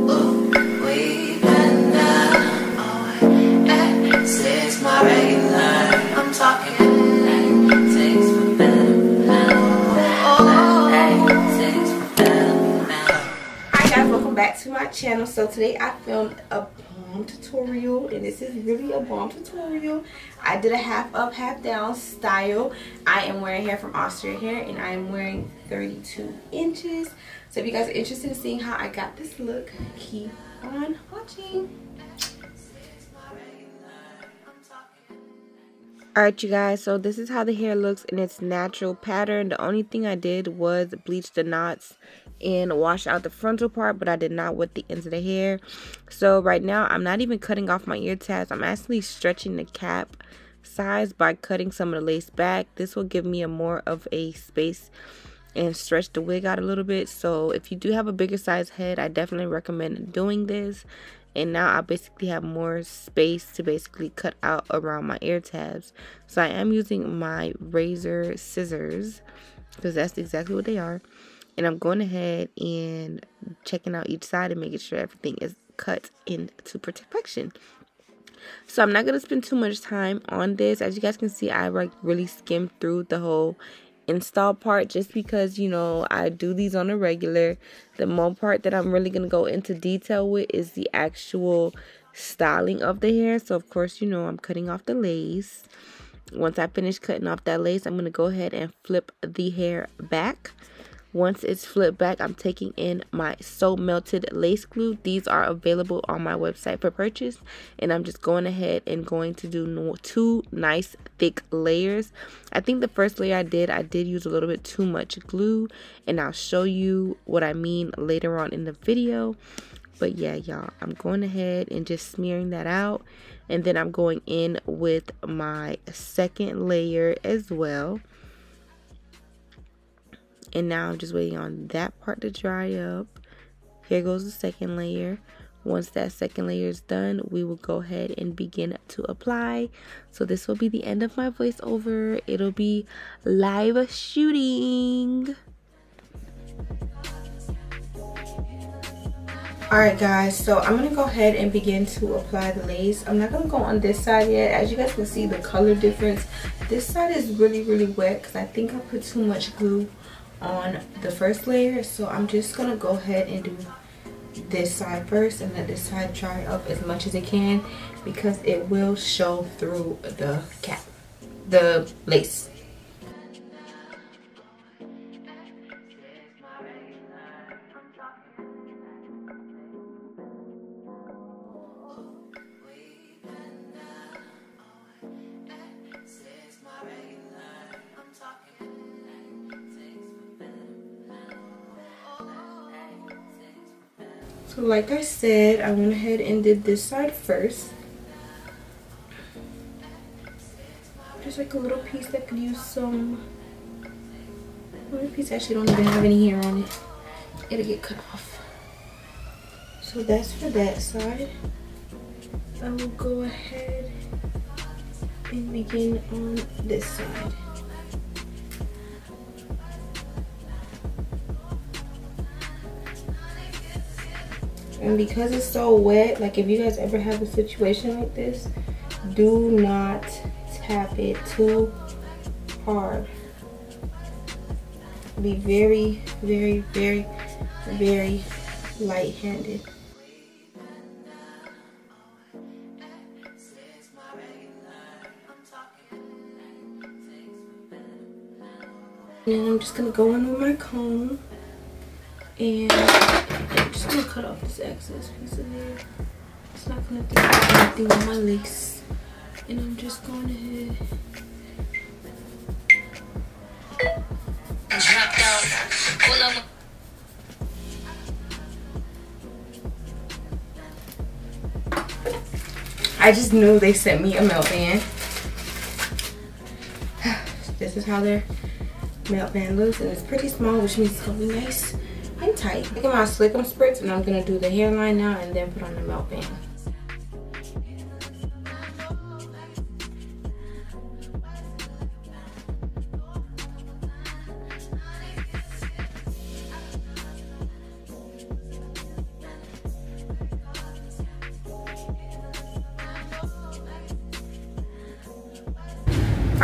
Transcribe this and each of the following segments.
We've been there. Oh, this is my regular. I'm talking takes for better. Hi guys, welcome back to my channel. So today I filmed a balm tutorial, and this is really a balm tutorial. I did a half up, half down style. I am wearing hair from Asteria hair, and I am wearing 32 inches. So if you guys are interested in seeing how I got this look, keep on watching. Alright you guys, so this is how the hair looks in its natural pattern. The only thing I did was bleach the knots and wash out the frontal part, but I did not wet the ends of the hair. So right now I'm not even cutting off my ear tabs. I'm actually stretching the cap size by cutting some of the lace back. This will give me a more of a space and stretch the wig out a little bit. So if you do have a bigger size head, I definitely recommend doing this. And now I basically have more space to basically cut out around my ear tabs. So I am using my razor scissors, because that's exactly what they are. And I'm going ahead and checking out each side and making sure everything is cut into perfection. So I'm not going to spend too much time on this. As you guys can see, I like really skimmed through the whole install part, just because, you know, I do these on a regular. The more part that I'm really going to go into detail with is the actual styling of the hair. So of course, you know, I'm cutting off the lace. Once I finish cutting off that lace, I'm going to go ahead and flip the hair back. Once it's flipped back, I'm taking in my So Melted lace glue. These are available on my website for purchase. And I'm just going ahead and going to do two nice thick layers. I think the first layer I did use a little bit too much glue. And I'll show you what I mean later on in the video. But yeah, y'all, I'm going ahead and just smearing that out. And then I'm going in with my second layer as well. And now I'm just waiting on that part to dry up. Here goes the second layer. Once that second layer is done, we will go ahead and begin to apply. So this will be the end of my voiceover. It'll be live shooting. Alright guys, so I'm going to go ahead and begin to apply the lace. I'm not going to go on this side yet. As you guys can see, the color difference. This side is really wet because I think I put too much glue on the first layer. So I'm just going to go ahead and do this side first and let this side dry up as much as it can, because it will show through the lace. So like I said, I went ahead and did this side first. Just like a little piece that could use some. Little piece actually don't even have any hair on it. It'll get cut off. So that's for that side. I will go ahead and begin on this side. And because it's so wet, like if you guys ever have a situation like this, do not tap it too hard. Be very light-handed. And I'm just gonna go in with my comb, and I'm just gonna cut off this excess piece of hair. It's not gonna do anything with my lace. And I'm just going ahead. I just knew they sent me a melt band. This is how their melt band looks, and it's pretty small, which means it's gonna be nice and tight. Look at my slick 'em spritz, and I'm gonna do the hairline now and then put on the melt band.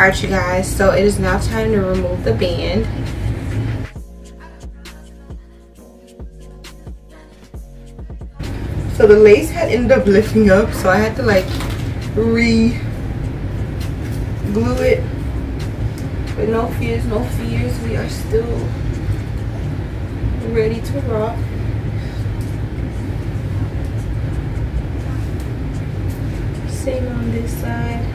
Alright, you guys, so it is now time to remove the band. So the lace had ended up lifting up, so I had to like re-glue it. But no fears, no fears. We are still ready to rock. Same on this side.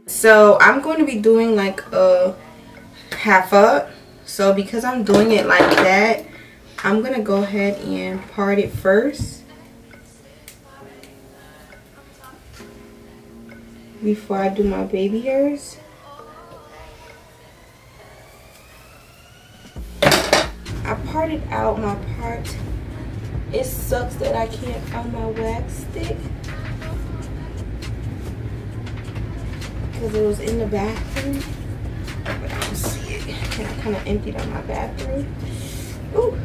So I'm going to be doing like a half up. So because I'm doing it like that, I'm going to go ahead and part it first before I do my baby hairs. I parted out my part. It sucks that I can't find my wax stick because it was in the bathroom, but I don't see it. And I kind of emptied out my bathroom. Ooh.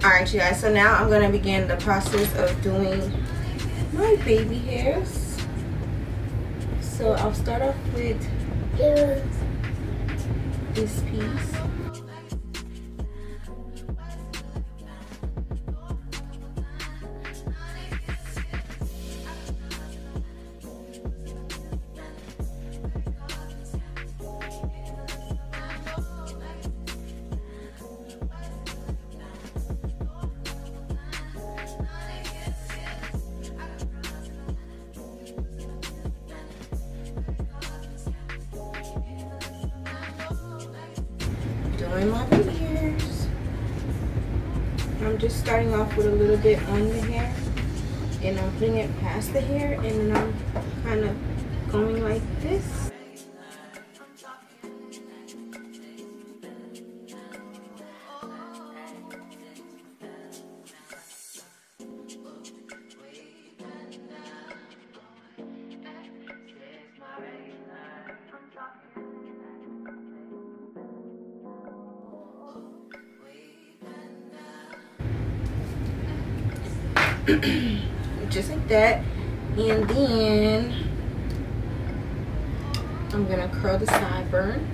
Alright, you guys, so now I'm going to begin the process of doing my baby hairs. So I'll start off with this piece. Doing my baby hairs. I'm just starting off with a little bit on the hair, and I'm putting it past the hair, and then I'm kind of going like this. Just like that, and then I'm gonna curl the sideburn.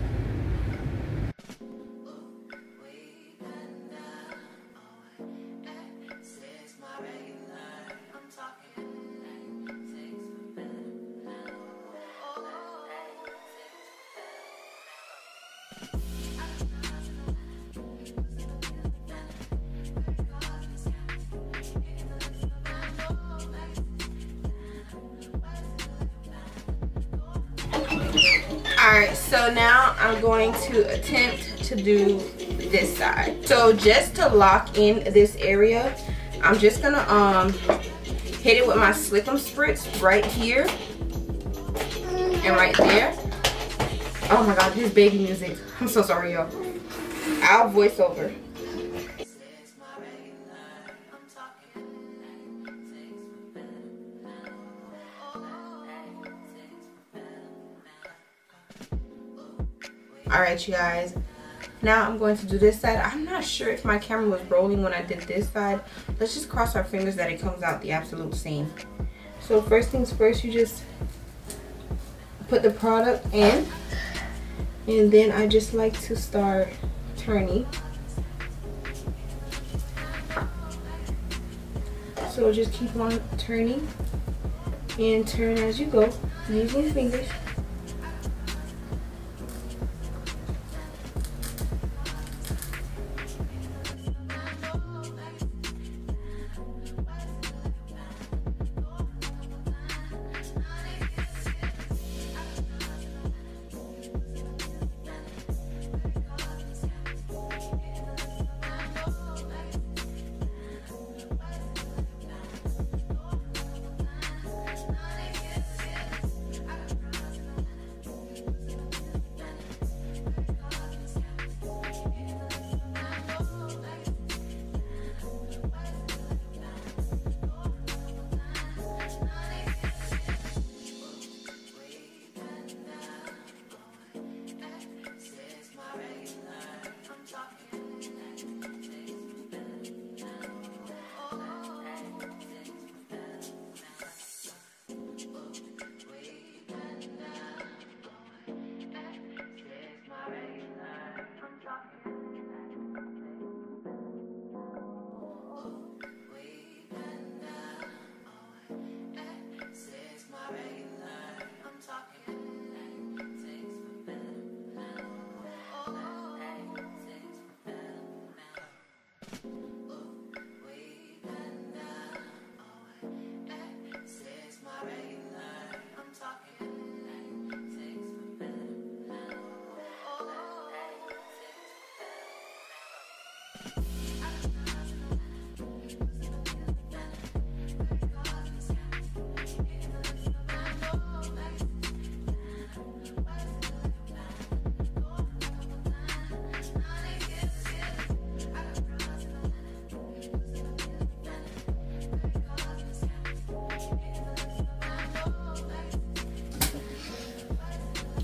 Alright, so now I'm going to attempt to do this side. So just to lock in this area, I'm just gonna hit it with my Slickum Spritz right here and right there. Oh my god, this baby music. I'm so sorry, y'all. I'll voice over. Alright, you guys, now I'm going to do this side. I'm not sure if my camera was rolling when I did this side. Let's just cross our fingers that it comes out the absolute same. So first things first, you just put the product in And then I just like to start turning. So just keep on turning and turn as you go using your fingers.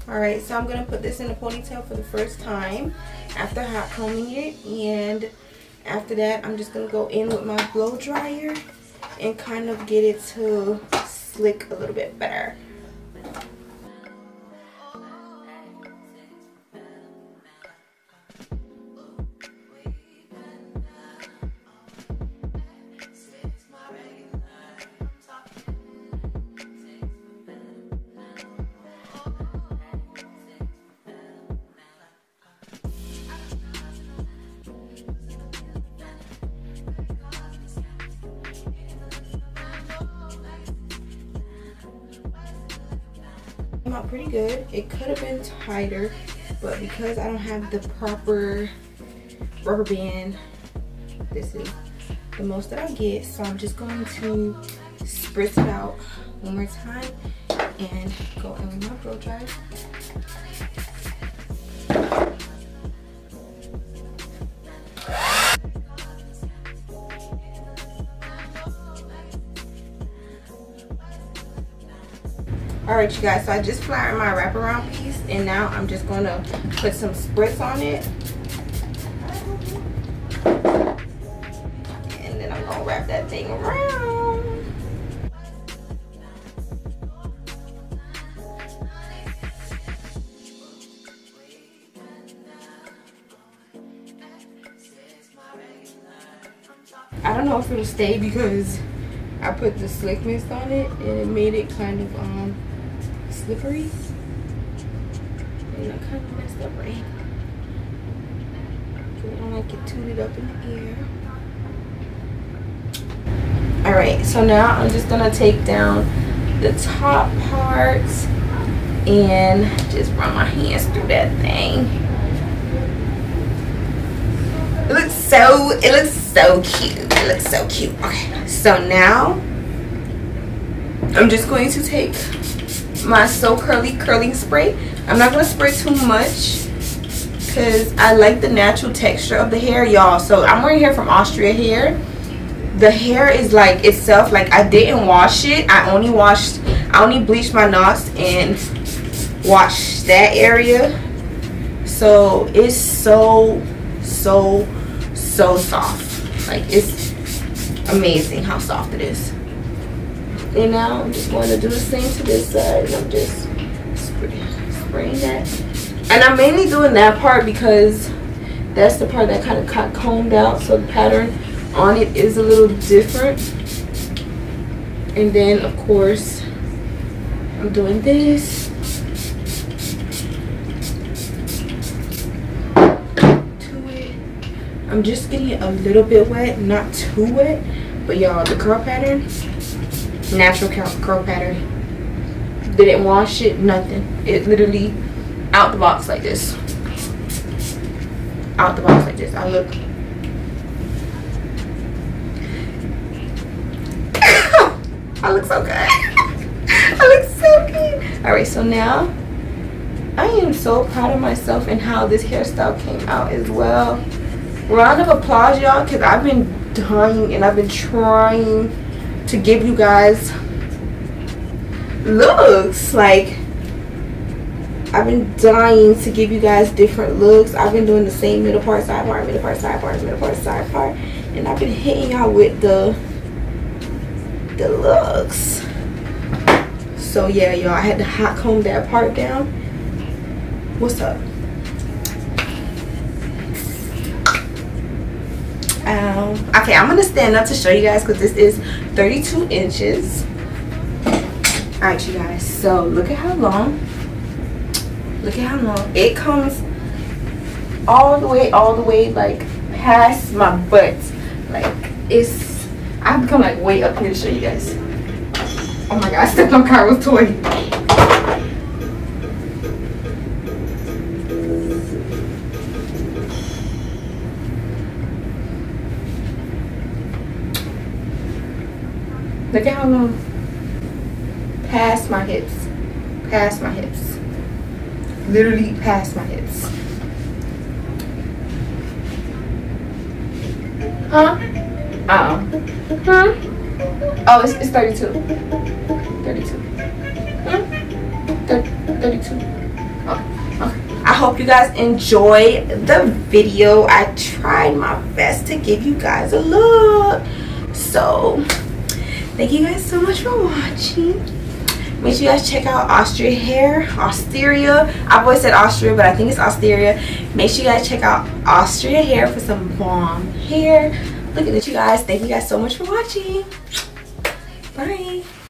Alright, so I'm going to put this in a ponytail for the first time after hot combing it. And after that, I'm just going to go in with my blow dryer and kind of get it to slick a little bit better. Came out pretty good. It could have been tighter, but because I don't have the proper rubber band, this is the most that I get. So I'm just going to spritz it out one more time and go in with my blow dryer. Alright you guys, so I just flattened my wraparound piece and now I'm just going to put some spritz on it. And then I'm going to wrap that thing around. I don't know if it'll stay because I put the slick mist on it and it made it kind of slippery, and I kind of messed up right here. I don't like it tooted up in the air. Alright, so now I'm just gonna take down the top parts and just run my hands through that thing. It looks so cute. It looks so cute. Okay, so now I'm just going to take my So Curly curling spray. I'm not going to spray too much because I like the natural texture of the hair, y'all. So I'm wearing hair from Asteria hair. The hair is like itself. Like I didn't wash it. I only bleached my knots and washed that area. So it's so soft. Like it's amazing how soft it is. And now I'm just going to do the same to this side, and I'm just spraying that And I'm mainly doing that part because that's the part that kind of got combed out, so the pattern on it is a little different. And then of course I'm doing this to it. I'm just getting it a little bit wet, not too wet. But y'all, the curl pattern, natural curl pattern. Didn't wash it, nothing. It literally out the box like this. Out the box like this. I look. I look so good. I look so good. Alright, so now I am so proud of myself and how this hairstyle came out as well. Round of applause, y'all, because I've been dying and I've been trying to give you guys looks. Like, I've been dying to give you guys different looks. I've been doing the same middle part, side part, middle part, side part, middle part, side part, and I've been hitting y'all with the looks. So yeah, y'all, I had to hot comb that part down. What's up? Okay, I'm gonna stand up to show you guys because this is 32 inches. Alright, you guys, so look at how long. Look at how long it comes, all the way like past my butt. Like, it's, I've become like way up here to show you guys. Oh my god, I stepped on Carol's toy. Look at how long. Past my hips. Past my hips. Literally past my hips. Huh? Huh? Oh, it's 32. 32. Huh? 32. Okay. I hope you guys enjoy the video. I tried my best to give you guys a look. So, thank you guys so much for watching. Make sure you guys check out Asteria. I've always said Austria, but I think it's Asteria. Make sure you guys check out Asteria hair for some bomb hair. Look at this, you guys. Thank you guys so much for watching. Bye.